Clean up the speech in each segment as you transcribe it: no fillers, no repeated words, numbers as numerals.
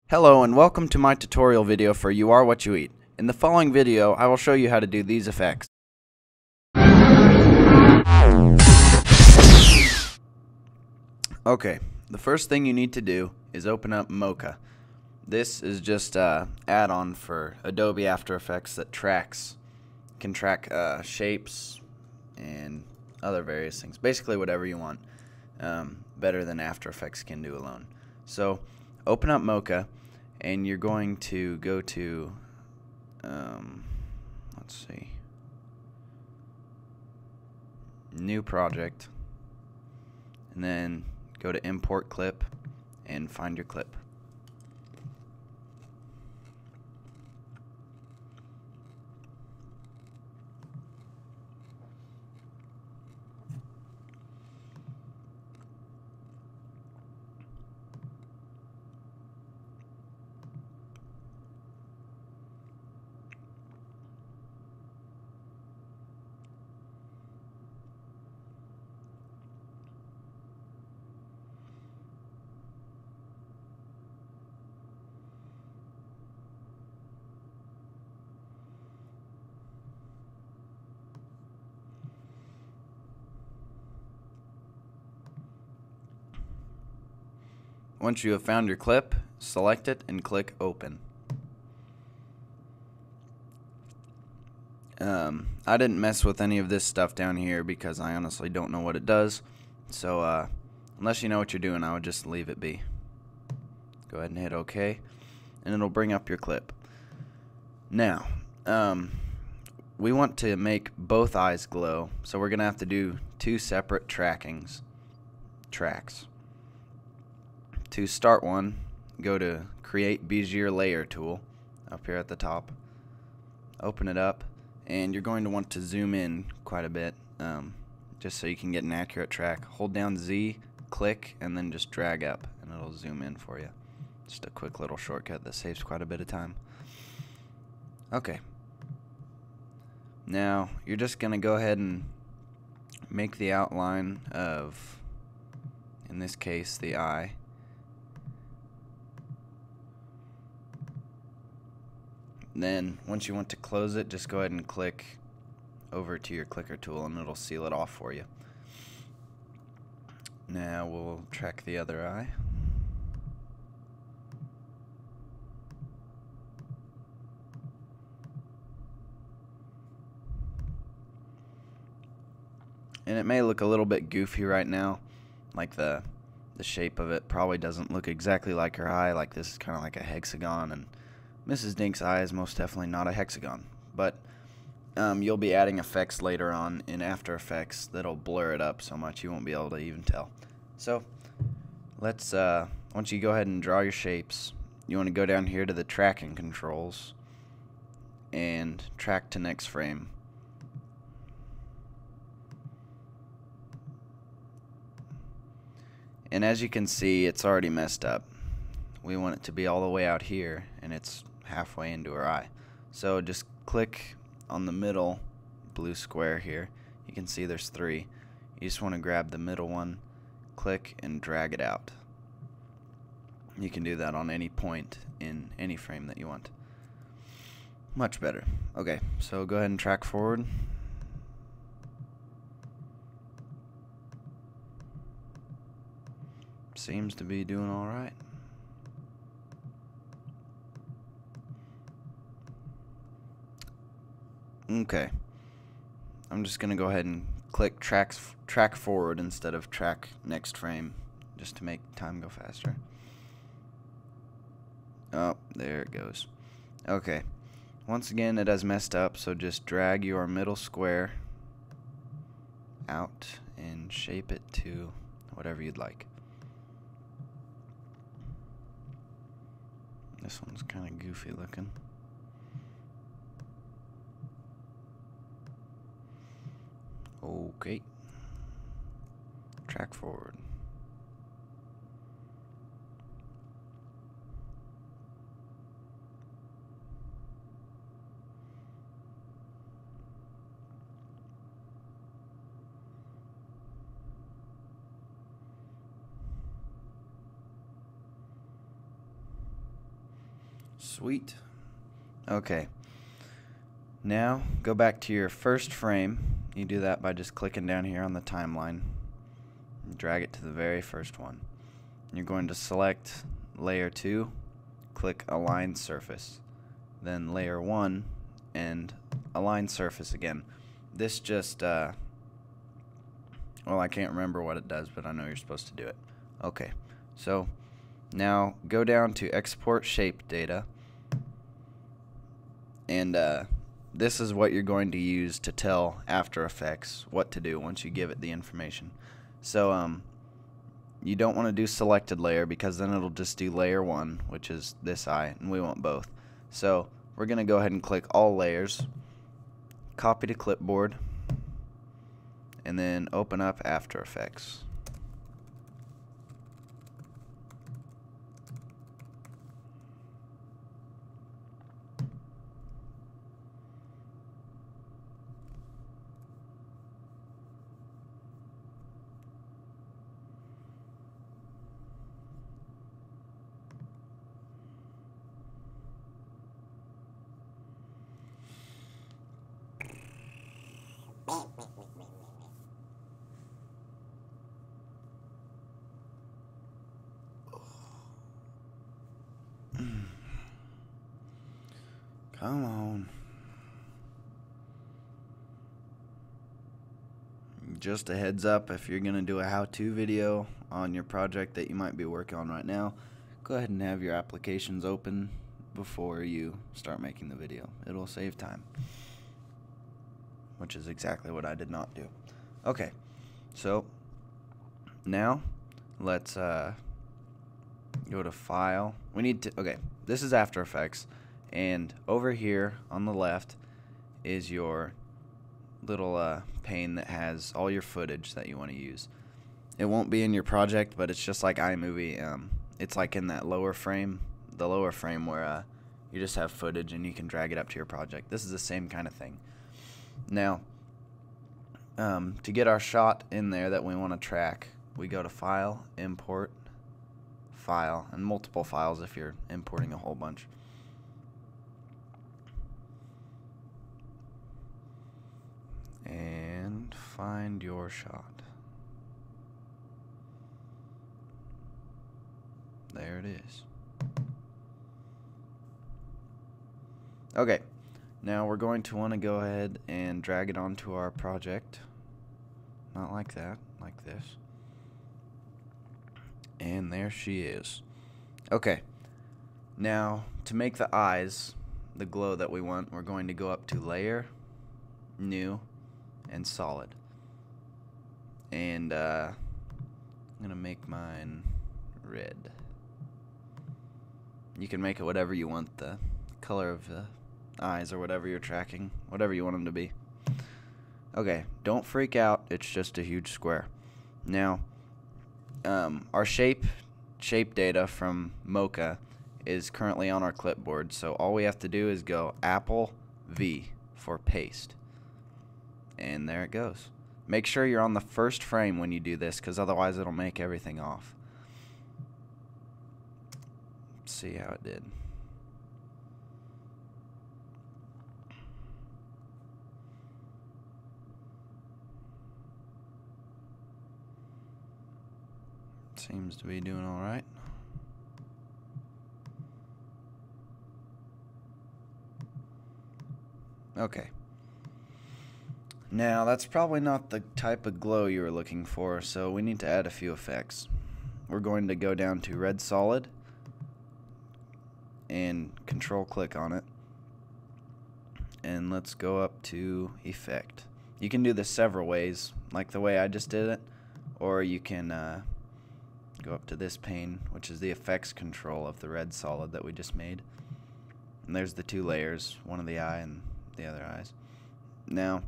Hello and welcome to my tutorial video for You Are What You Eat. In the following video, I will show you how to do these effects. Okay, the first thing you need to do is open up Mocha. This is just an add-on for Adobe After Effects that can track shapes and other various things. Basically whatever you want, better than After Effects can do alone. So open up Mocha and you're going to go to let's see, new project, and then go to import clip and find your clip. Once you have found your clip, select it and click open. I didn't mess with any of this stuff down here because I honestly don't know what it does. So unless you know what you're doing, I would just leave it be. Go ahead and hit OK, and it'll bring up your clip. Now, we want to make both eyes glow, so we're going to have to do two separate tracks. To start one, go to Create Bezier Layer tool up here at the top. Open it up, and you're going to want to zoom in quite a bit, just so you can get an accurate track. Hold down Z, click, and then just drag up, and it'll zoom in for you. Just a quick little shortcut that saves quite a bit of time. Okay. Now, you're just going to go ahead and make the outline of, in this case, the eye. Then, once you want to close it, just go ahead and click over to your clicker tool and it'll seal it off for you. Now we'll track the other eye. And it may look a little bit goofy right now, like the shape of it probably doesn't look exactly like her eye. Like this is kind of like a hexagon, and Mrs. Dink's eye is most definitely not a hexagon. But you'll be adding effects later on in After Effects that'll blur it up so much you won't be able to even tell. So let's once you go ahead and draw your shapes, you want to go down here to the tracking controls and track to next frame. And as you can see, it's already messed up. We want it to be all the way out here, and it's halfway into her eye. So just click on the middle blue square here. You can see there's three. You just want to grab the middle one, click, and drag it out. You can do that on any point in any frame that you want. Much better. Okay, so go ahead and track forward. Seems to be doing all right. Okay, I'm just gonna go ahead and click track forward instead of track next frame, just to make time go faster. Oh, there it goes. Okay, once again it has messed up, so just drag your middle square out and shape it to whatever you'd like. This one's kind of goofy looking. Okay. Track forward. Sweet. Okay. Now, go back to your first frame. You do that by just clicking down here on the timeline. Drag it to the very first one. You're going to select layer 2, click Align Surface. Then layer 1 and Align Surface again. This just, well, I can't remember what it does, but I know you're supposed to do it. Okay, so now go down to Export Shape Data. And this is what you're going to use to tell After Effects what to do once you give it the information. So you don't want to do selected layer because then it'll just do layer 1, which is this eye, and we want both. So we're going to go ahead and click all layers, copy to clipboard, and then open up After Effects. Come on. Just a heads up, if you're going to do a how-to video on your project that you might be working on right now, go ahead and have your applications open before you start making the video. It'll save time, which is exactly what I did not do. Okay, so now let's go to File. We need to, okay, this is After Effects, and over here on the left is your little pane that has all your footage that you want to use. It won't be in your project, but it's just like iMovie. It's like in that lower frame, the lower frame where you just have footage and you can drag it up to your project. This is the same kind of thing. Now, to get our shot in there that we want to track, we go to File, Import, File, and multiple files if you're importing a whole bunch. And find your shot. There it is. Okay, now we're going to want to go ahead and drag it onto our project. Not like that, like this. And there she is. Okay, now to make the eyes, the glow that we want, we're going to go up to Layer, New, and Solid. And I'm going to make mine red. You can make it whatever you want, the color of the eyes or whatever you're tracking, whatever you want them to be. Okay, don't freak out, it's just a huge square. Now, our shape data from Mocha is currently on our clipboard, so all we have to do is go Apple V for paste. And there it goes. Make sure you're on the first frame when you do this, because otherwise it'll make everything off. Let's see how it did. Seems to be doing all right. Okay. Now, that's probably not the type of glow you were looking for, so we need to add a few effects. We're going to go down to Red Solid and Control-click on it. And let's go up to Effect. You can do this several ways, like the way I just did it, or you can go up to this pane, which is the effects control of the red solid that we just made. And there's the two layers, one of the eye and the other eyes. Now,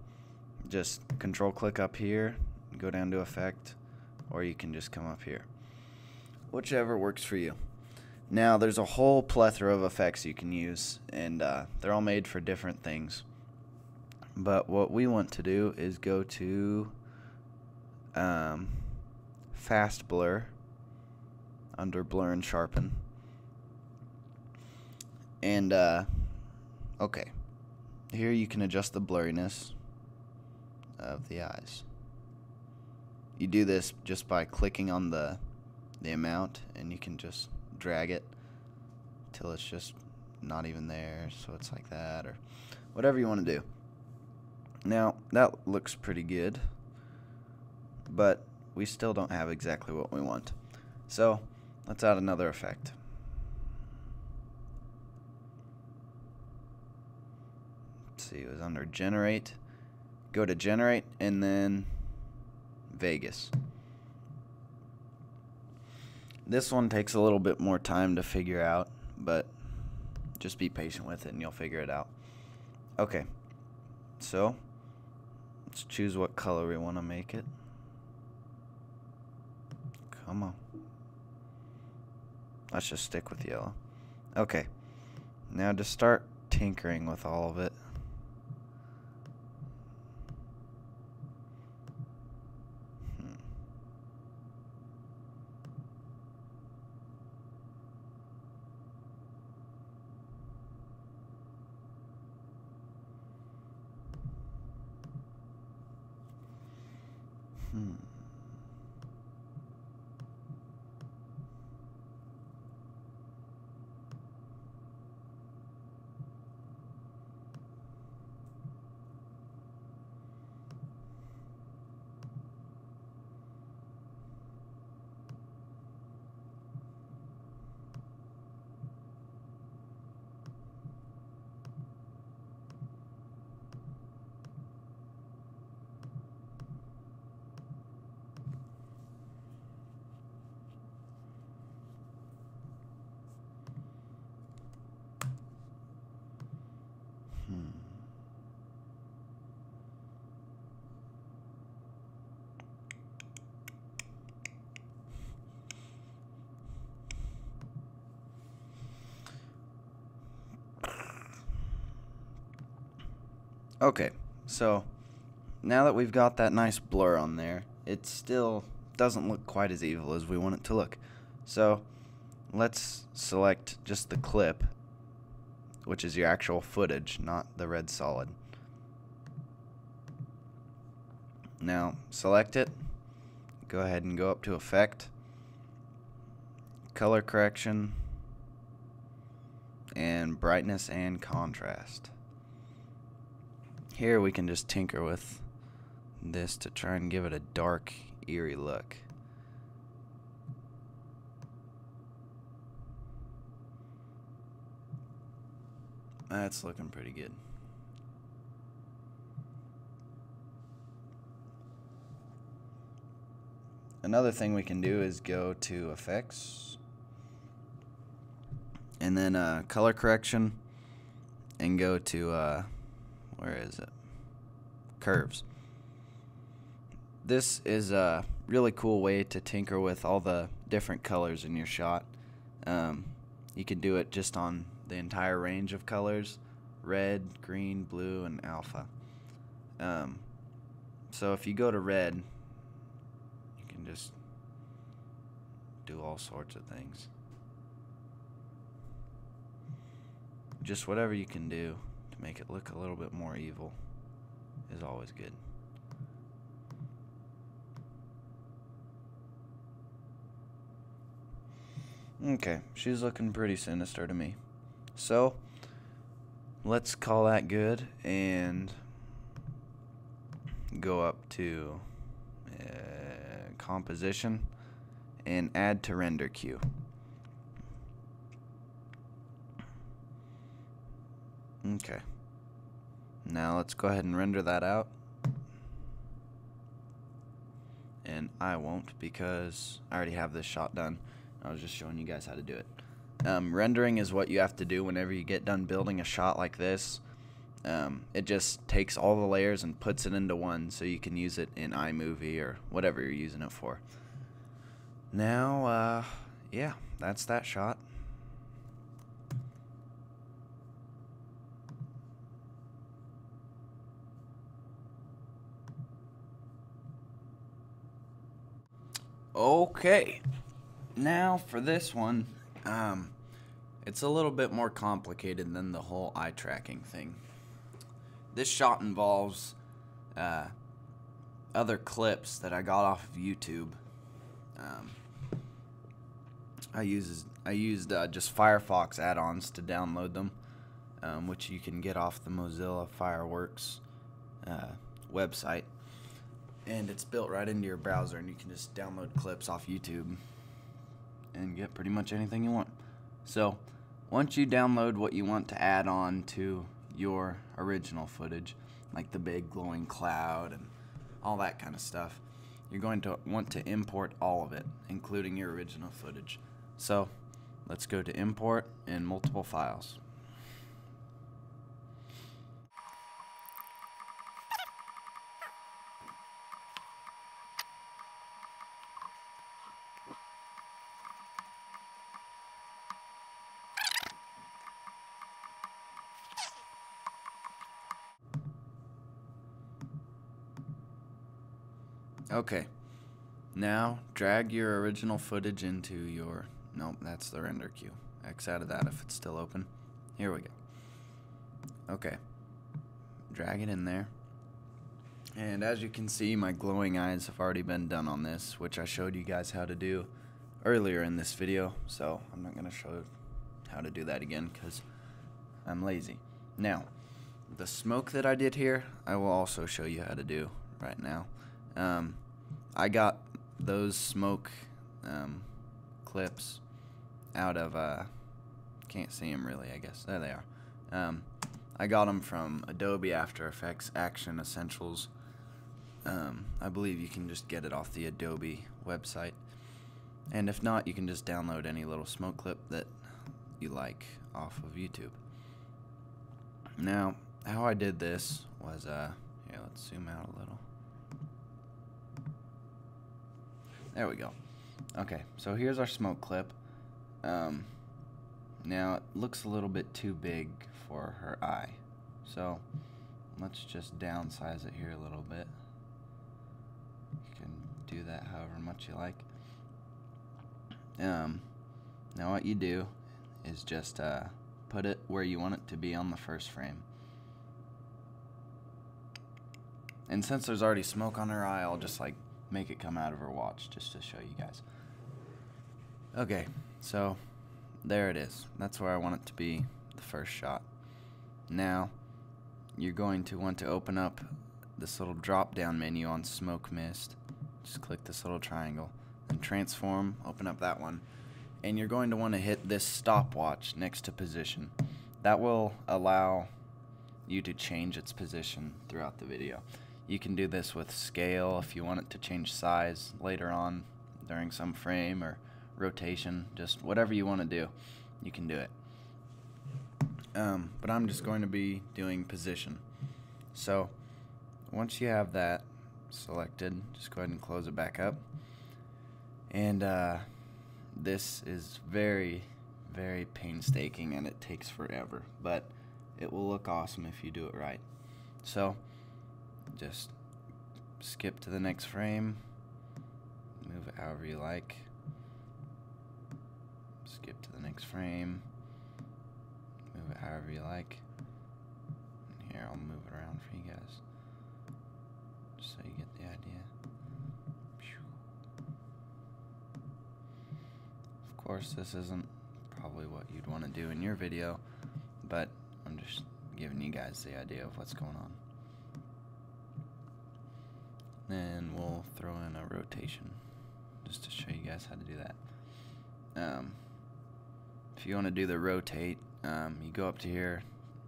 just Control-click up here, go down to Effect, or you can just come up here. Whichever works for you. Now, there's a whole plethora of effects you can use, and they're all made for different things. But what we want to do is go to Fast Blur under Blur and Sharpen. And okay, here you can adjust the blurriness of the eyes. You do this just by clicking on the amount, and you can just drag it till it's just not even there, so it's like that, or whatever you want to do. Now that looks pretty good, but we still don't have exactly what we want, so let's add another effect. Let's see, it was under generate. Go to generate and then Vegas. This one takes a little bit more time to figure out, but just be patient with it and you'll figure it out. Okay, so let's choose what color we want to make it. Come on. Let's just stick with yellow. Okay, now to start tinkering with all of it. Okay, so now that we've got that nice blur on there, it still doesn't look quite as evil as we want it to look. So let's select just the clip, which is your actual footage, not the red solid. Now select it, go ahead and go up to Effect, Color Correction, and Brightness and Contrast. Here we can just tinker with this to try and give it a dark, eerie look. That's looking pretty good. Another thing we can do is go to Effects and then Color Correction and go to where is it? Curves. This is a really cool way to tinker with all the different colors in your shot. You can do it just on the entire range of colors: red, green, blue, and alpha. So if you go to red, you can just do all sorts of things. Just whatever you can do to make it look a little bit more evil is always good. Okay, she's looking pretty sinister to me. So let's call that good and go up to composition and add to render queue. Okay, now let's go ahead and render that out, and I won't because I already have this shot done. I was just showing you guys how to do it. Rendering is what you have to do whenever you get done building a shot like this. It just takes all the layers and puts it into one so you can use it in iMovie or whatever you're using it for. Now, yeah, that's that shot. Okay, now for this one, it's a little bit more complicated than the whole eye tracking thing. This shot involves other clips that I got off of YouTube. I used just Firefox add-ons to download them, which you can get off the Mozilla Fireworks website, and it's built right into your browser, and you can just download clips off YouTube and get pretty much anything you want. So once you download what you want to add on to your original footage, like the big glowing cloud and all that kind of stuff, you're going to want to import all of it, including your original footage. So let's go to import in multiple files. Okay, now drag your original footage into your, nope, that's the render queue. X out of that if it's still open. Here we go. Okay, drag it in there. And as you can see, my glowing eyes have already been done on this, which I showed you guys how to do earlier in this video. So I'm not going to show how to do that again because I'm lazy. Now, the smoke that I did here, I will also show you how to do right now. I got those smoke clips out of, can't see them really, I guess. There they are. I got them from Adobe After Effects Action Essentials. I believe you can just get it off the Adobe website. And if not, you can just download any little smoke clip that you like off of YouTube. Now, how I did this was, here, let's zoom out a little. There we go. Okay, so here's our smoke clip. Now it looks a little bit too big for her eye, so let's just downsize it here a little bit. You can do that however much you like. Now what you do is just put it where you want it to be on the first frame. And since there's already smoke on her eye, I'll just like make it come out of her watch just to show you guys. Okay, so there it is. That's where I want it to be, the first shot. Now you're going to want to open up this little drop down menu on smoke mist. Just click this little triangle and transform, open up that one, and you're going to want to hit this stopwatch next to position. That will allow you to change its position throughout the video. You can do this with scale if you want it to change size later on during some frame, or rotation, just whatever you want to do, you can do it. But I'm just going to be doing position. So once you have that selected, just go ahead and close it back up. And this is very, very painstaking, and it takes forever, but it will look awesome if you do it right. So just skip to the next frame, move it however you like, skip to the next frame, move it however you like. And here, I'll move it around for you guys just so you get the idea. Of course, this isn't probably what you'd want to do in your video, but I'm just giving you guys the idea of what's going on. Then we'll throw in a rotation just to show you guys how to do that. If you want to do the rotate, you go up to here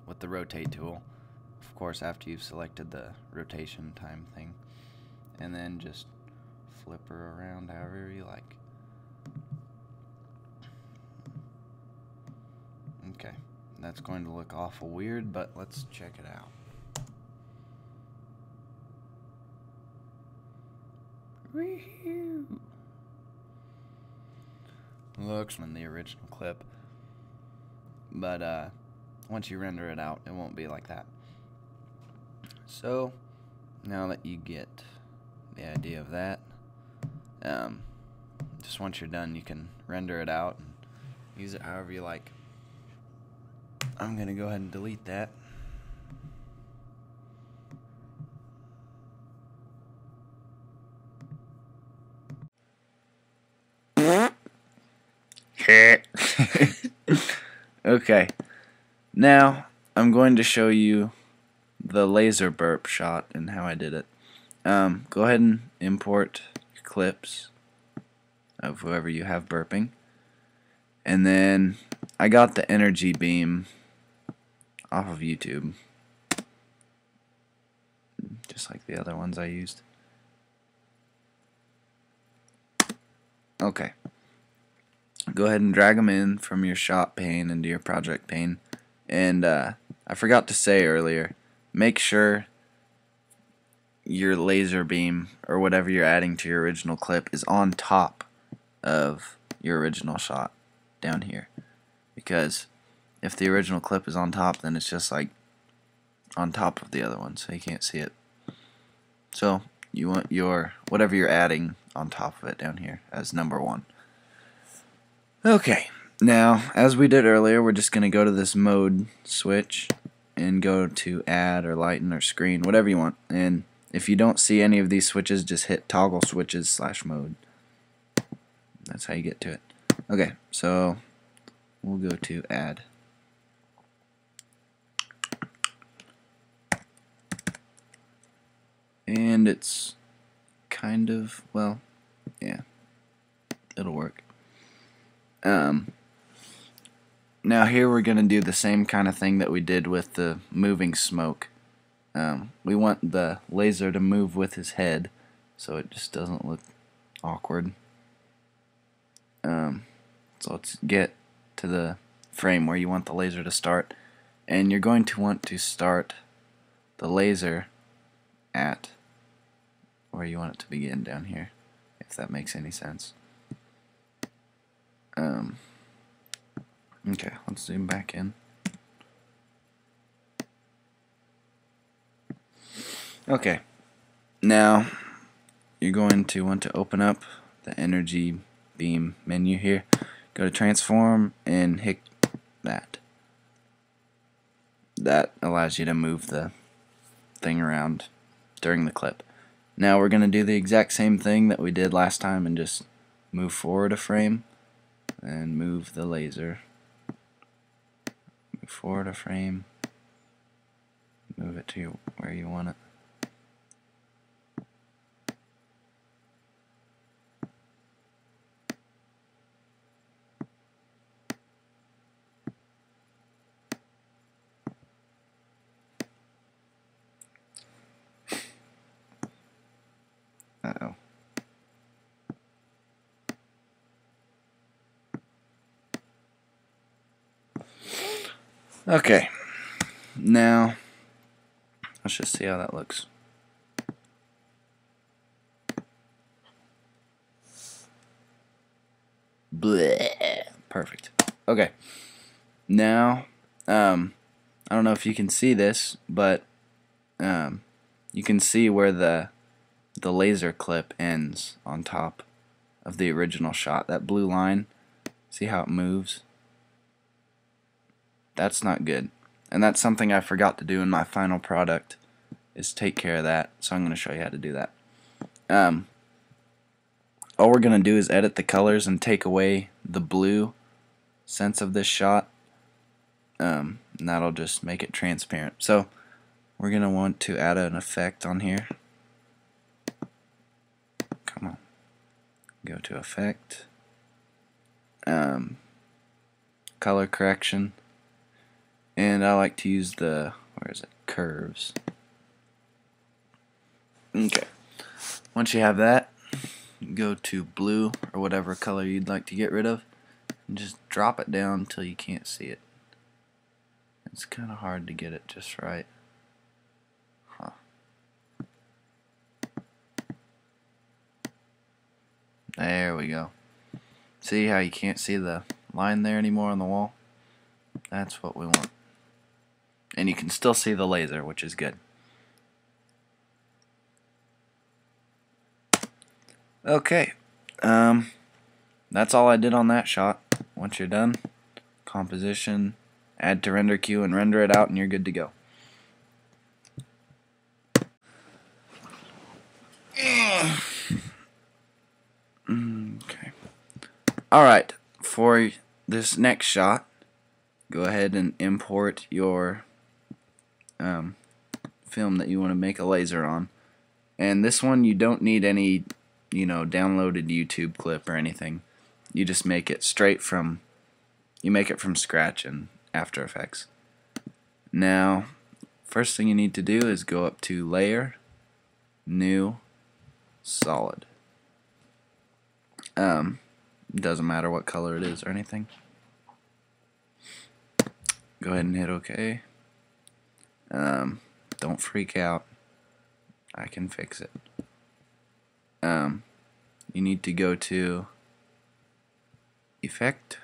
with the rotate tool, of course after you've selected the rotation time thing, and then just flip her around however you like. Okay, that's going to look awful weird, but let's check it out. Looks in the original clip, but once you render it out, it won't be like that. So now that you get the idea of that, just once you're done, you can render it out and use it however you like. I'm going to go ahead and delete that. Okay, now I'm going to show you the laser burp shot and how I did it. Go ahead and import your clips of whoever you have burping, and then I got the energy beam off of YouTube, just like the other ones I used. Okay, go ahead and drag them in from your shot pane into your project pane. And I forgot to say earlier, make sure your laser beam or whatever you're adding to your original clip is on top of your original shot down here, because if the original clip is on top, then it's just like on top of the other one, so you can't see it. So you want your whatever you're adding on top of it down here as number 1. Okay, now as we did earlier, we're just going to go to this mode switch and go to add or lighten or screen, whatever you want. And if you don't see any of these switches, just hit toggle switches / mode. That's how you get to it. Okay, so we'll go to add. And it's kind of, well, yeah, it'll work. Now here we're going to do the same kind of thing that we did with the moving smoke. We want the laser to move with his head so it just doesn't look awkward. So let's get to the frame where you want the laser to start, and you're going to want to start the laser at where you want it to begin down here, if that makes any sense. Okay, let's zoom back in. Okay, now you're going to want to open up the energy beam menu here. Go to transform and hit that. That allows you to move the thing around during the clip. Now we're going to do the exact same thing that we did last time and just move forward a frame and move the laser. Move forward a frame, move it to where you want it. Uh-oh. Okay, now let's just see how that looks. Blech. Perfect. Okay, now I don't know if you can see this, but you can see where the laser clip ends on top of the original shot. That blue line, see how it moves? That's not good, and that's something I forgot to do in my final product, is take care of that. So I'm going to show you how to do that. All we're going to do is edit the colors and take away the blue sense of this shot, and that'll just make it transparent. So we're going to want to add an effect on here. Come on, go to effect, color correction, and I like to use the, where is it, curves. Okay, once you have that, go to blue or whatever color you'd like to get rid of, and just drop it down until you can't see it. It's kind of hard to get it just right. Huh. There we go. See how you can't see the line there anymore on the wall? That's what we want. And you can still see the laser, which is good. Okay, that's all I did on that shot. Once you're done, composition, add to render queue and render it out, and you're good to go. Okay. Alright, for this next shot, go ahead and import your film that you want to make a laser on. And this one, you don't need any, downloaded YouTube clip or anything. You just make it straight from, you make it from scratch in After Effects. Now, first thing you need to do is go up to Layer, New, Solid. Doesn't matter what color it is or anything. Go ahead and hit OK. Don't freak out. I can fix it. You need to go to Effect,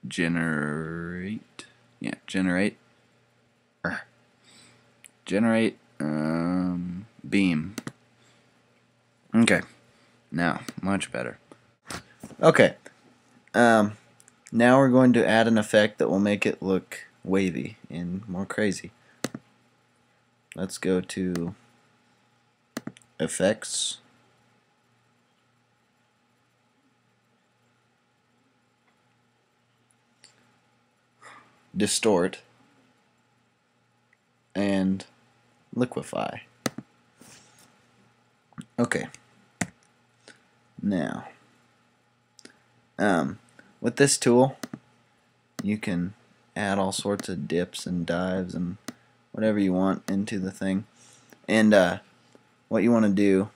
Generate, Generate Beam. Okay, now much better. Okay, now we're going to add an effect that will make it look wavy and more crazy. Let's go to Effects, Distort, and Liquify. Okay. Now, with this tool, you can add all sorts of dips and dives and whatever you want into the thing. And what you want to do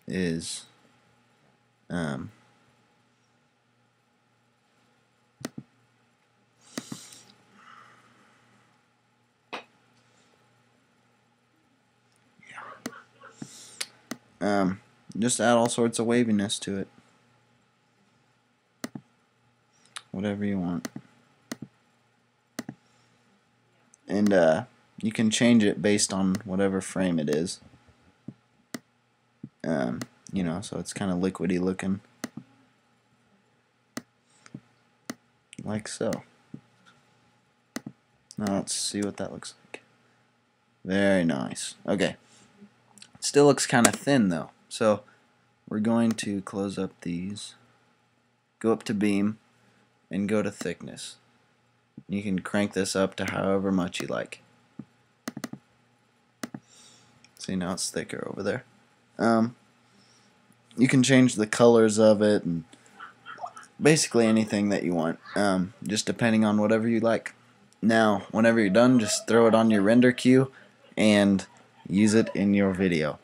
is just add all sorts of waviness to it. Whatever you want. And you can change it based on whatever frame it is. So it's kind of liquidy looking. Like so. Now let's see what that looks like. Very nice. Okay. It still looks kind of thin though. So we're going to close up these. Go up to Beam and go to Thickness. You can crank this up to however much you like. See, now it's thicker over there. You can change the colors of it and basically anything that you want, just depending on whatever you like. Now, whenever you're done, just throw it on your render queue and use it in your video.